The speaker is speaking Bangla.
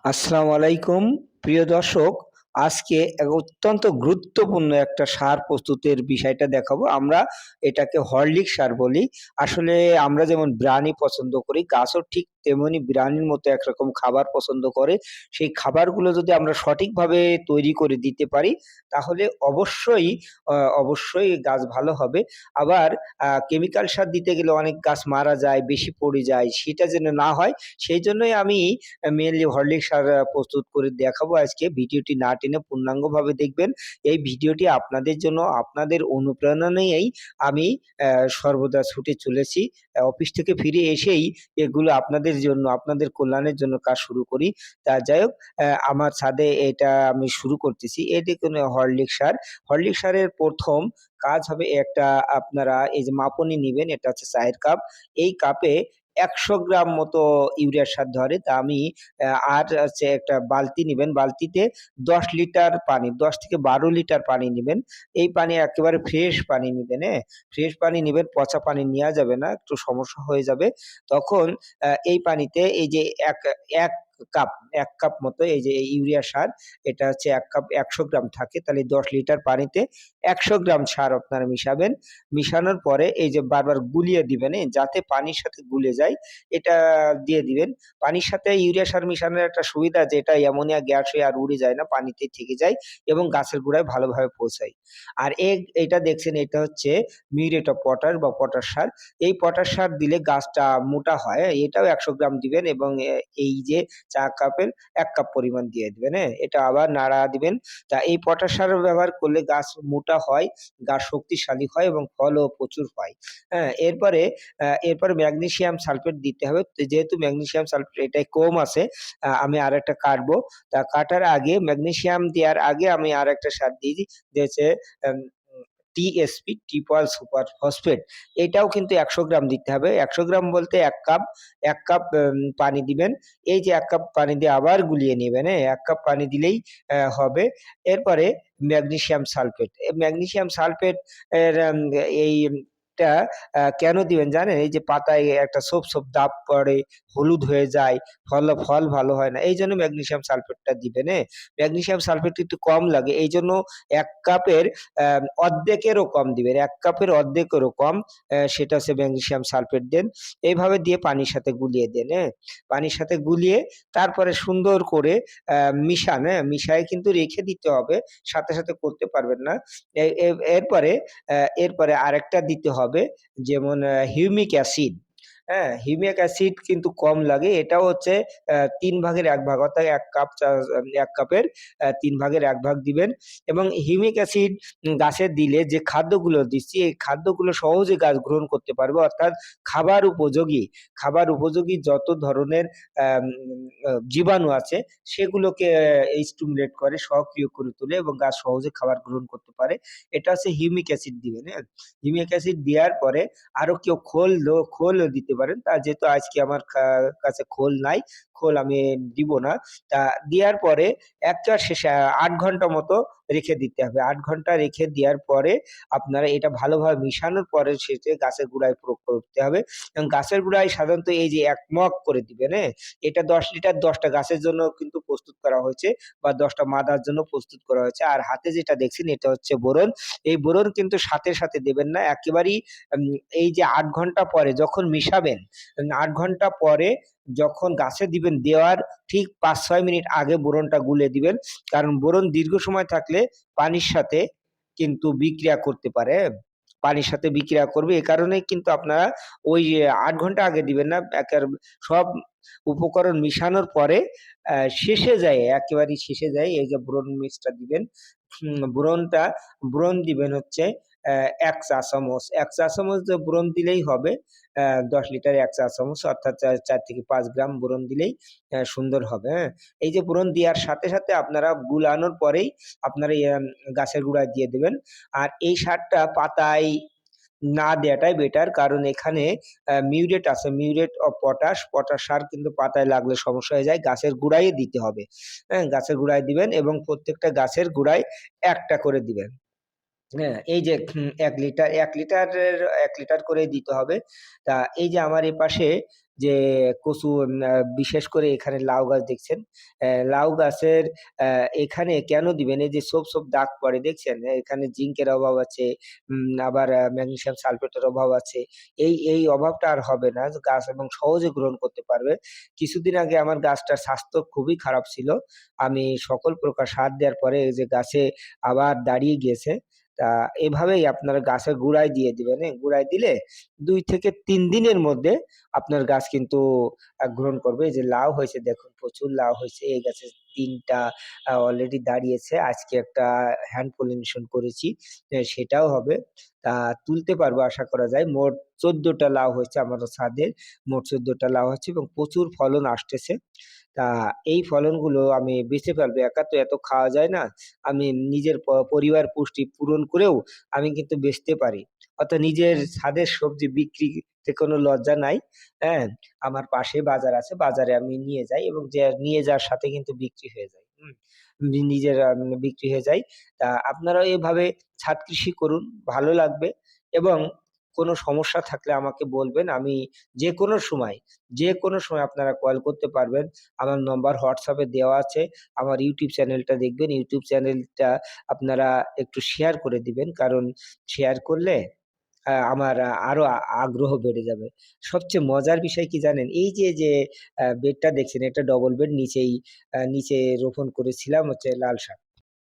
আসসালামু আলাইকুম প্রিয় দর্শক। আজকে এক অত্যন্ত গুরুত্বপূর্ণ একটা সার প্রস্তুতের বিষয়টা দেখাবো। আমরা এটাকে হরলিক্স সার বলি। আসলে আমরা যেমন বিরানি পছন্দ করি, গাছও ঠিক তেমনি বিরানির মতো একরকম খাবার পছন্দ করে। সেই খাবারগুলো যদি আমরা সঠিকভাবে তৈরি করে দিতে পারি, তাহলে অবশ্যই গাছ ভালো হবে। আবার কেমিক্যাল সার দিতে গেলে অনেক গাছ মারা যায়, বেশি পড়ে যায়। সেটা যেন না হয়, সেইজন্যই আমি মেইনলি হরলিক্স সার প্রস্তুত করে দেখাবো আজকে। ভিডিওটি না টেনে পূর্ণাঙ্গভাবে দেখবেন। এই ভিডিওটি আপনাদের জন্য, আপনাদের অনুপ্রেরণা নিয়েই আমি সর্বদা ছুটে চলেছি। অফিস থেকে ফিরে এসেই এগুলো আপনাদের জন্য, আপনাদের কল্যাণের জন্য কাজ শুরু করি। তা যাই হোক, আমার ছাদে এটা আমি শুরু করতেছি। এটি কোনো হরলিক্স সার। হরলিক্স সারের ১ম কাজ হবে একটা, আপনারা এই যে মাপনি নিবেন, এটা হচ্ছে চায়ের কাপ। এই কাপে ১০০ গ্রাম মতো ইউরিয়া সার ধরে। তা আমি আর হচ্ছে একটা বালতি নিবেন। বালতিতে ১০ লিটার পানি, ১০ থেকে ১২ লিটার পানি নিবেন। এই পানি একেবারে ফ্রেশ পানি নিবেন, হ্যাঁ? ফ্রেশ পানি নিবেন, পচা পানি নেয়া যাবে না, একটু সমস্যা হয়ে যাবে। তখন এই পানিতে এই যে ১ কাপ ১ কাপ মতো এই যে ইউরিয়া সার, এটা হচ্ছে ১ কাপ ১০০ গ্রাম থাকে। তাহলে ১০ লিটার পানিতে ১০০ গ্রাম সার আপনারা মিশাবেন। মিশানোর পরে এই যে বারবার গুলিয়ে দিবেন, যাতে পানির সাথে গুলে যায়, এটা দিয়ে দিবেন। পানির সাথে ইউরিয়া সার মিশানোর একটা সুবিধা যে এটা অ্যামোনিয়া গ্যাস হয়ে আর উড়ে যায় না, পানিতেই থেকে যায় এবং গাছের গোড়ায় ভালোভাবে পৌঁছায়। আর এটা দেখছেন, এটা হচ্ছে মিউরেট অফ পটাশ বা পটাশ সার। এই পটাশ সার দিলে গাছটা মোটা হয়, এটাও ১০০ গ্রাম দিবেন এবং এই যে চা কাপের ১ কাপ পরিমাণ দিয়ে দিবেন, হ্যাঁ? এটা আবার নাড়া দিবেন। তা এই পটাশ সার ব্যবহার করলে গাছ মোটা হয়, গাছ শক্তিশালী হয় এবং ফলও প্রচুর হয়। হ্যাঁ? এরপরে ম্যাগনেসিয়াম সালফেট দিতে হবে। তো যেহেতু ম্যাগনেসিয়াম সালফেট এটায় কম আছে, আমি আরেকটা কাটবো। তা কাটার আগে, ম্যাগনেসিয়াম দেওয়ার আগে আমি আরেকটা সার দিয়ে দিই, যে হচ্ছে M TSP, triple super phosphate. এটাও কিন্তু ১০০ গ্রাম দিতে হবে। ১০০ গ্রাম বলতে ১ কাপ, ১ কাপ পানি দিবেন। এই যে ১ কাপ পানি দিয়ে আবার গুলিয়ে নিবেন, হ্যাঁ? ১ কাপ পানি দিলেই হবে। এরপরে ম্যাগনেসিয়াম সালফেট। ম্যাগনেসিয়াম সালফেট এর এইটা কেন দিবেন জানেন? এই যে পাতায় একটা ছোপ দাগ পড়ে, হলুদ হয়ে যায়, ফল ভালো হয় না। এইজন্য ম্যাগনেসিয়াম সালফেটটা দিবেন, হ্যাঁ? ম্যাগনেসিয়াম সালফেট একটু কম লাগে। এইজন্য ১ কাপের অর্ধেকেরও কম দিবেন। ১ কাপের অর্ধেকেরও কম, সেটা হচ্ছে ম্যাগনেসিয়াম সালফেট দেন। এইভাবে দিয়ে পানির সাথে গুলিয়ে দেন, হ্যাঁ? পানির সাথে গুলিয়ে তারপরে সুন্দর করে মিশান, হ্যাঁ? মিশায়ে কিন্তু রেখে দিতে হবে। সাথে করতে পারবেন না। এ এ এরপরে আরেকটা দিতে হবে, যেমন হিউমিক অ্যাসিড। হ্যাঁ? হিউমিক অ্যাসিড কিন্তু কম লাগে। এটাও হচ্ছে ৩ ভাগের ১ ভাগ, অর্থাৎ ১ কাপের ৩ ভাগের ১ ভাগ দিবেন এবং হিউমিক অ্যাসিড গাছে দিলে যে খাদ্যগুলো দিচ্ছি, এই খাদ্যগুলো সহজে গাছ গ্রহণ করতে পারবে, অর্থাৎ খাবার উপযোগী যত ধরনের আম জীবাণু আছে, সেগুলোকে স্টিমুলেট করে, সক্রিয় করে তোলে এবং গাছ সহজে খাবার গ্রহণ করতে পারে। এটা হচ্ছে হিউমিক অ্যাসিড দিবেন, হ্যাঁ? হিউমিক অ্যাসিড দেওয়ার পরে আরো কেউ খোলও দিতে পারেন। তা যেহেতু আজকে আমার কাছে খোল নাই, খোল আমি দিব না। তা দেওয়ার পরে একেবারে শেষে ৮ ঘন্টা মতো রেখে দিতে হবে। ৮ ঘন্টা রেখে দেওয়ার পরে আপনারা এটা ভালোভাবে মিশানোর পরে শেষে গাছের গোড়ায় প্রয়োগ করতে হবে এবং গাছের গোড়ায় সাধারণত এই যে ১ মগ করে দিবেন, হ্যাঁ? এটা ১০ লিটার ১০ টা গাছের জন্য কিন্তু প্রস্তুত করা হয়েছে বা ১০ টা মাদার জন্য প্রস্তুত করা হয়েছে। আর হাতে যেটা দেখছেন, এটা হচ্ছে বোরন। এই বোরন কিন্তু সাথে দেবেন না। একেবারেই উম এই যে ৮ ঘন্টা পরে যখন মিশাবেন, ৮ ঘন্টা পরে যখন গাছে দিবেন, দেওয়ার ঠিক ৫-৬ মিনিট আগে বোরনটা গুলে দিবেন। কারণ বোরন দীর্ঘ সময় থাকলে পানির সাথে কিন্তু বিক্রিয়া করতে পারে। পানির সাথে বিক্রিয়া করবে। এ কারণেই কিন্তু আপনারা ওই ৮ ঘন্টা আগে দিবেন না। সব উপকরণ মিশানোর পরে শেষে যেয়ে, একেবারেই শেষে যেয়ে এই যে বোরন মিক্সটা দিবেন। হুম, বোরন দিবেন হচ্ছে ১ চা চামচ। ১ চা চামচ বোরন দিলেই হবে। ১০ লিটারে ১ চা চামচ, অর্থাৎ ৪ থেকে ৫ গ্রাম বোরন দিলেই সুন্দর হবে, হ্যাঁ? এই যে বোরন দেওয়ার সাথে আপনারা গুলানোর পরেই আপনারা গাছের গোড়ায় দিয়ে দিবেন। আর এই সারটা পাতায় না দেয়াটাই বেটার। কারণ এখানে মিউরেট আছে, মিউরেট অফ পটাশ। পটাশ সার কিন্তু পাতায় লাগলে সমস্যা হয়ে যায়। গাছের গোড়ায় দিতে হবে। হ্যাঁ? গাছের গোড়ায় দিবেন এবং প্রত্যেকটা গাছের গোড়ায় একটা করে দিবেন। হ্যাঁ, এই যে ১ লিটার ১ লিটারের ১ লিটার করেই দিতে হবে। তা এই যে আমার এপাশে যে কচু বিশেষ করে এখানে লাউ গাছ দেখছেন। লাউ গাছের এখানে কেন দিবেন? এই যে ছোপ দাগ পড়ে দেখছেন? এখানে জিংকের অভাব আছে, আবার ম্যাগনেসিয়াম সালফেটের অভাব আছে। এই অভাবটা আর হবে না। গাছ এবং সহজে গ্রহণ করতে পারবে। কিছুদিন আগে আমার গাছটার স্বাস্থ্য খুবই খারাপ ছিল। আমি সকল প্রকার সার দেওয়ার পরে এই যে গাছে আবার দাঁড়িয়ে গিয়েছে। তা এভাবেই আপনারা গাছের গোড়ায় দিয়ে দিবেন, হ্যাঁ? গোড়ায় দিলে ২ থেকে ৩ দিনের মধ্যে আপনার গাছ কিন্তু গ্রহণ করবে। এই যে লাউ হয়েছে দেখুন, প্রচুর লাউ হয়েছে। এই গাছে ৩ টা অলরেডি দাঁড়িয়েছে। আজকে একটা হ্যান্ড পলিনেশন করেছি। সেটাও হবে। তা তুলতে পারবো আশা করা যায়। মোট ১৪ টা লাউ হয়েছে আমার ছাদে। মোট ১৪ টা লাউ হচ্ছে এবং প্রচুর ফলন আসতেছে। তা এই ফলনগুলো আমি বেচে ফেলবো। একা তো এত খাওয়া যায় না। আমি নিজের পরিবার পুষ্টি পূরণ করেও আমি কিন্তু বেচতে পারি। অর্থাৎ নিজের ছাদের সবজি বিক্রিতে কোনো লজ্জা নাই। হ্যাঁ? আমার পাশেই বাজার আছে। বাজারে আমি নিয়ে যাই এবং নিয়ে যাওয়ার সাথে কিন্তু বিক্রি হয়ে যায়। নিজের বিক্রি হয়ে যায়। তা আপনারাও এভাবে ছাদ কৃষি করুন, ভালো লাগবে এবং কোনো সমস্যা থাকলে আমাকে বলবেন। আমি যেকোনো সময়, যেকোনো সময় আপনারা কল করতে পারবেন। আমার নম্বর WhatsApp এ দেওয়া আছে। আমার YouTube চ্যানেলটা দেখবেন। YouTube চ্যানেলটা আপনারা একটু শেয়ার করে দিবেন। কারণ শেয়ার করলে আমার আরো আগ্রহ বেড়ে যাবে। সবচেয়ে মজার বিষয় কি জানেন? এই যে বেডটা দেখছেন এটা ডবল বেড নিচে রোপণ করেছিলাম হচ্ছে লাল শাক।